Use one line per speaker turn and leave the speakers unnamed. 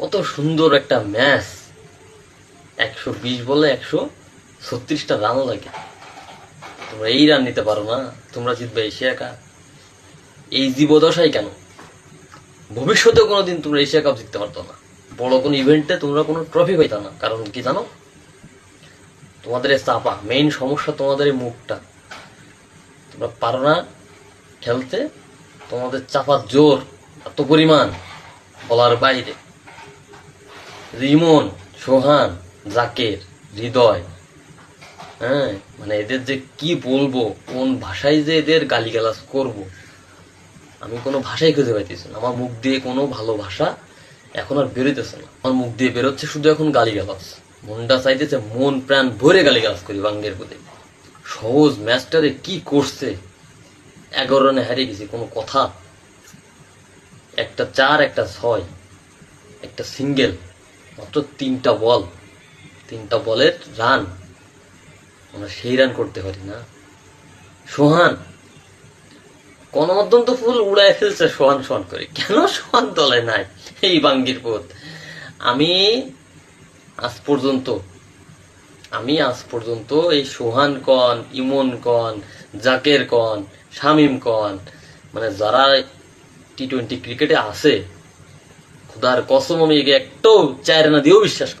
কত সুন্দর একটা ম্যাচ, 120 বলে 136টা রান লাগে। তোমরা এই রান নিতে পারো না, তোমরা জিতবে এশিয়া কাপ। এই জীবদশাই কেন? ভবিষ্যতে কোনোদিন তোমরা এশিয়া কাপ জিততে পারতো না, বড় কোনো ইভেন্টে তোমরা কোনো ট্রফি পাইতা না। কারণ কি জানো? তোমাদের এই চাপা, মেইন সমস্যা তোমাদের এই মুখটা। তোমরা পারো না খেলতে, তোমাদের চাপার জোর এত পরিমাণ বলার বাইরে। রিমন, সোহান, জাকের, হৃদয়, হ্যাঁ মানে এদের যে কি বলবো, কোন ভাষায় যে এদের গালিগালাজ করব, আমি কোনো ভাষাই খুঁজে পাইতেছি না। আমার মুখ দিয়ে কোনো ভালো ভাষা এখন আর বেরোতেছে না। আমার মুখ দিয়ে বেরোচ্ছে শুধু এখন গালিগালাজ। মনটা চাইতেছে মন প্রাণ ভরে গালিগালাজ করি বাঙ্গের প্রতি। সহজ ম্যাচটারে কি করছে, 11 রানে হারিয়ে গেছি, কোনো কথা? একটা 4, একটা 6, একটা সিঙ্গেল, মাত্র 3টা বল, 3টা বলের রান, আমরা সেই রান করতে পারি না। সোহান গণমাধ্যম তো ফুল উড়ায় ফেলছে সোহান সোহান করে। কেন সোহান দলে নাই এই বাঙ্গির পথ? আমি আজ পর্যন্ত এই সোহান কন, ইমন কন, জাকের কন, শামিম কন, মানে যারা T20 ক্রিকেটে আছে, খুদার কসম আমি একটাও 4 রানা দিয়েও বিশ্বাস করি।